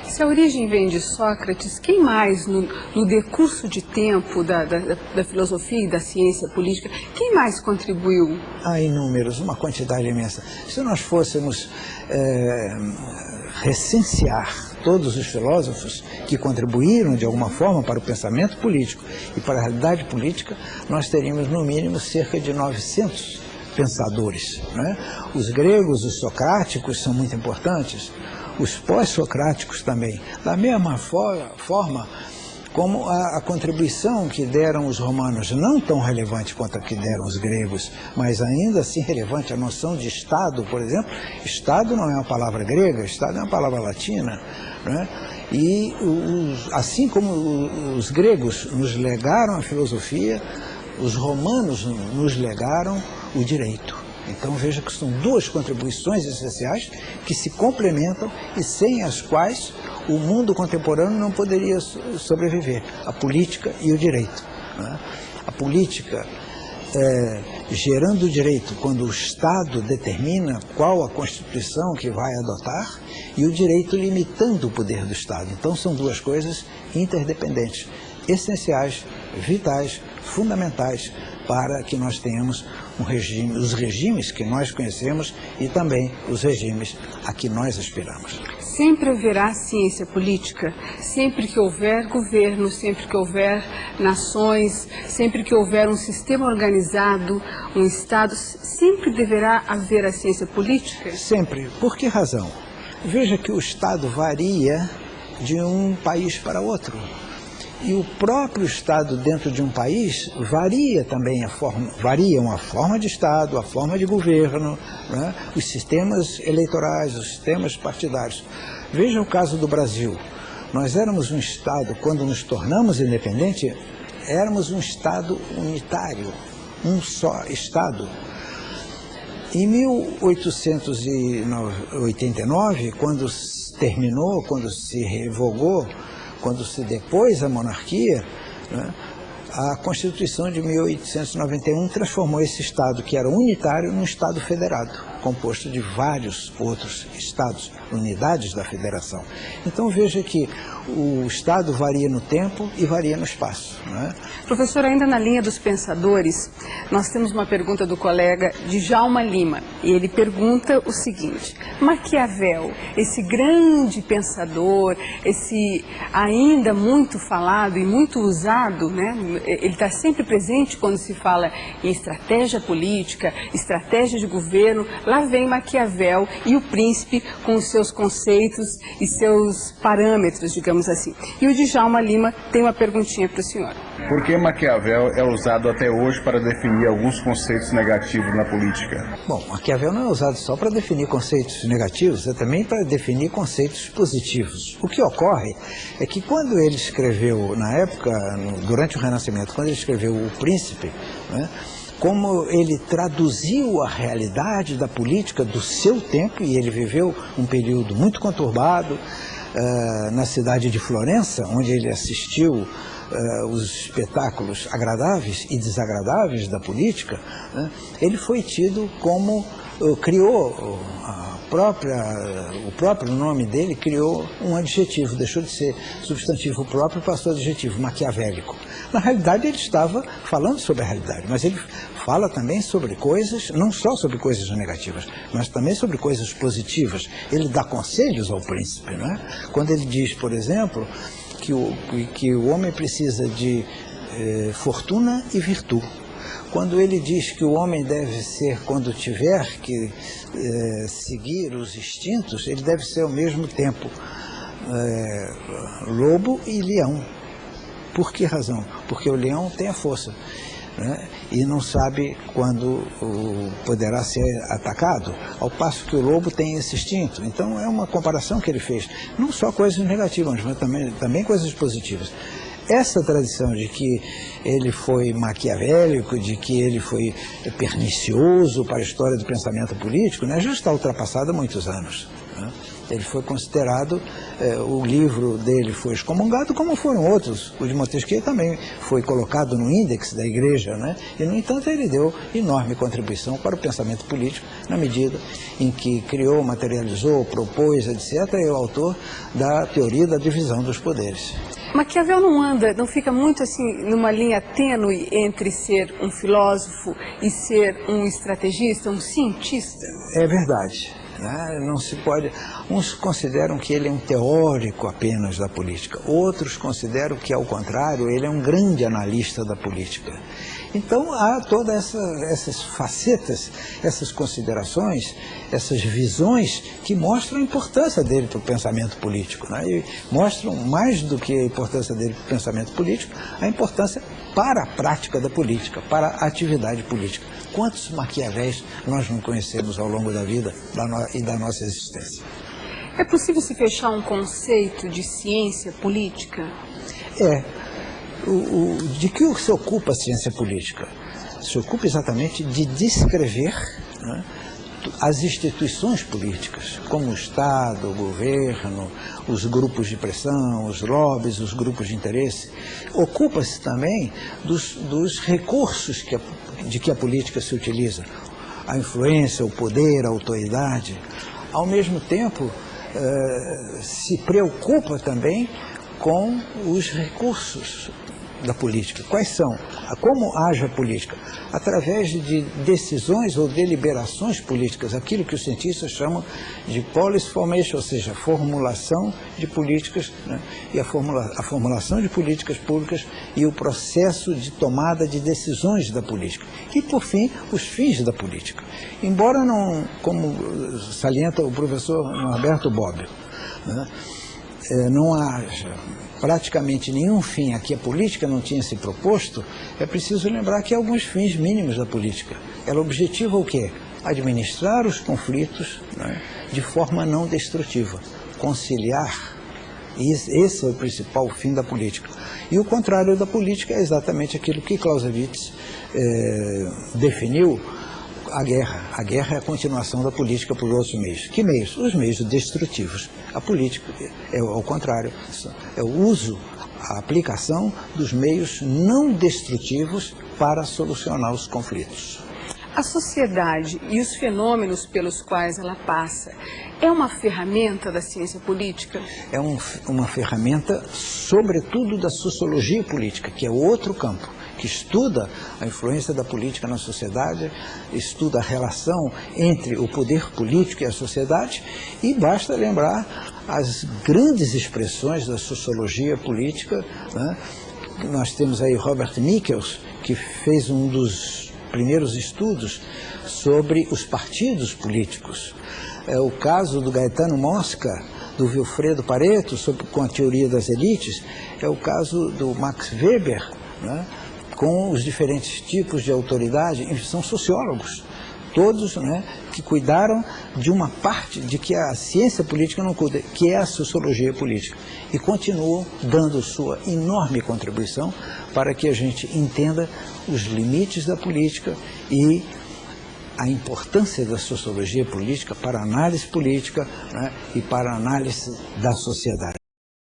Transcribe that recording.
Se a origem vem de Sócrates, quem mais, no decurso de tempo da filosofia e da ciência política, quem mais contribuiu? Há inúmeros, uma quantidade imensa. Se nós fôssemos recensear todos os filósofos que contribuíram de alguma forma para o pensamento político e para a realidade política, nós teríamos no mínimo cerca de 900 pensadores, né? Os gregos, os socráticos são muito importantes, os pós-socráticos também, da mesma forma como a contribuição que deram os romanos, não tão relevante quanto a que deram os gregos, mas ainda assim relevante, a noção de Estado, por exemplo. Estado não é uma palavra grega, Estado é uma palavra latina, né? E assim como os gregos nos legaram a filosofia, os romanos nos legaram o direito. Então veja que são duas contribuições essenciais que se complementam e sem as quais o mundo contemporâneo não poderia sobreviver, a política e o direito, né? A política gerando o direito quando o Estado determina qual a Constituição que vai adotar e o direito limitando o poder do Estado. Então são duas coisas interdependentes, essenciais, vitais, fundamentais para que nós tenhamos os regimes que nós conhecemos e também os regimes a que nós aspiramos. Sempre haverá ciência política, sempre que houver governo, sempre que houver nações, sempre que houver um sistema organizado, um Estado, sempre deverá haver a ciência política? Sempre. Por que razão? Veja que o Estado varia de um país para outro. E o próprio Estado dentro de um país varia também varia a forma de Estado, a forma de governo, né? Os sistemas eleitorais, os sistemas partidários. Veja o caso do Brasil. Nós éramos um Estado, quando nos tornamos independentes, éramos um Estado unitário, um só Estado. Em 1889, quando terminou, quando se revogou, quando se depôs a monarquia, né, a Constituição de 1891 transformou esse Estado, que era unitário, num Estado federado, composto de vários outros Estados, unidades da federação. Então veja que o Estado varia no tempo e varia no espaço, né? Professor, ainda na linha dos pensadores, nós temos uma pergunta do colega Djalma Lima, e ele pergunta o seguinte: Maquiavel, esse grande pensador, esse ainda muito falado e muito usado, né? Ele está sempre presente quando se fala em estratégia política, estratégia de governo. Lá vem Maquiavel e o príncipe com os seus conceitos e seus parâmetros, digamos assim. E o Djalma Lima tem uma perguntinha para o senhor. Por que Maquiavel é usado até hoje para definir alguns conceitos negativos na política? Bom, Maquiavel não é usado só para definir conceitos negativos, é também para definir conceitos positivos. O que ocorre é que quando ele escreveu, na época, durante o Renascimento, quando ele escreveu O Príncipe, né, como ele traduziu a realidade da política do seu tempo, e ele viveu um período muito conturbado na cidade de Florença, onde ele assistiu os espetáculos agradáveis e desagradáveis da política, né, ele foi tido como, criou o próprio nome dele, criou um adjetivo, deixou de ser substantivo próprio e passou a adjetivo, maquiavélico. Na realidade ele estava falando sobre a realidade, mas ele fala também sobre coisas, não só sobre coisas negativas, mas também sobre coisas positivas. Ele dá conselhos ao príncipe, né? Quando ele diz, por exemplo, que o homem precisa de fortuna e virtude. Quando ele diz que o homem deve ser, quando tiver que seguir os instintos, ele deve ser ao mesmo tempo lobo e leão. Por que razão? Porque o leão tem a força, né, e não sabe quando poderá ser atacado, ao passo que o lobo tem esse instinto. Então é uma comparação que ele fez, não só coisas negativas, mas também coisas positivas. Essa tradição de que ele foi maquiavélico, de que ele foi pernicioso para a história do pensamento político, né, já está ultrapassada há muitos anos, né? Ele foi considerado, o livro dele foi excomungado, como foram outros. O de Montesquieu também foi colocado no índex da igreja, né? E, no entanto, ele deu enorme contribuição para o pensamento político, na medida em que criou, materializou, propôs, etc., é o autor da teoria da divisão dos poderes. Maquiavel não fica muito assim numa linha tênue entre ser um filósofo e ser um estrategista, um cientista? É verdade. Não se pode. Uns consideram que ele é um teórico apenas da política, outros consideram que, ao contrário, ele é um grande analista da política. Então há todas essas facetas, essas considerações, essas visões que mostram a importância dele para o pensamento político, né? E mostram, mais do que a importância dele para o pensamento político, a importância para a prática da política, para a atividade política. Quantos Maquiavéis nós não conhecemos ao longo da vida e da nossa existência? É possível se fechar um conceito de ciência política? De que se ocupa a ciência política? Se ocupa exatamente de descrever, né, as instituições políticas, como o Estado, o governo, os grupos de pressão, os lobbies, os grupos de interesse. Ocupa-se também dos recursos de que a política se utiliza, a influência, o poder, a autoridade. Ao mesmo tempo, se preocupa também com os recursos da política. Quais são? Como age a política? Através de decisões ou deliberações políticas, aquilo que os cientistas chamam de policy formation, ou seja, formulação de políticas, né? E a formulação de políticas públicas e o processo de tomada de decisões da política. E, por fim, os fins da política. Embora não, como salienta o professor Norberto Bobbio, né, não haja praticamente nenhum fim a que a política não tinha se proposto, é preciso lembrar que há alguns fins mínimos da política. Ela objetiva o quê? Administrar os conflitos, né, de forma não destrutiva, conciliar. Esse é o principal fim da política. E o contrário da política é exatamente aquilo que Clausewitz definiu: a guerra. A guerra é a continuação da política por outros meios. Que meios? Os meios destrutivos. A política é ao contrário, é o uso, a aplicação dos meios não destrutivos para solucionar os conflitos. A sociedade e os fenômenos pelos quais ela passa é uma ferramenta da ciência política? É uma ferramenta, sobretudo, da sociologia política, que é outro campo, que estuda a influência da política na sociedade, estuda a relação entre o poder político e a sociedade, e basta lembrar as grandes expressões da sociologia política, né? Nós temos aí Robert Michels, que fez um dos primeiros estudos sobre os partidos políticos. É o caso do Gaetano Mosca, do Vilfredo Pareto, com a teoria das elites. É o caso do Max Weber, né, com os diferentes tipos de autoridade. São sociólogos, todos, né, que cuidaram de uma parte de que a ciência política não cuida, que é a sociologia política. E continuam dando sua enorme contribuição para que a gente entenda os limites da política e a importância da sociologia política para a análise política, né, e para a análise da sociedade.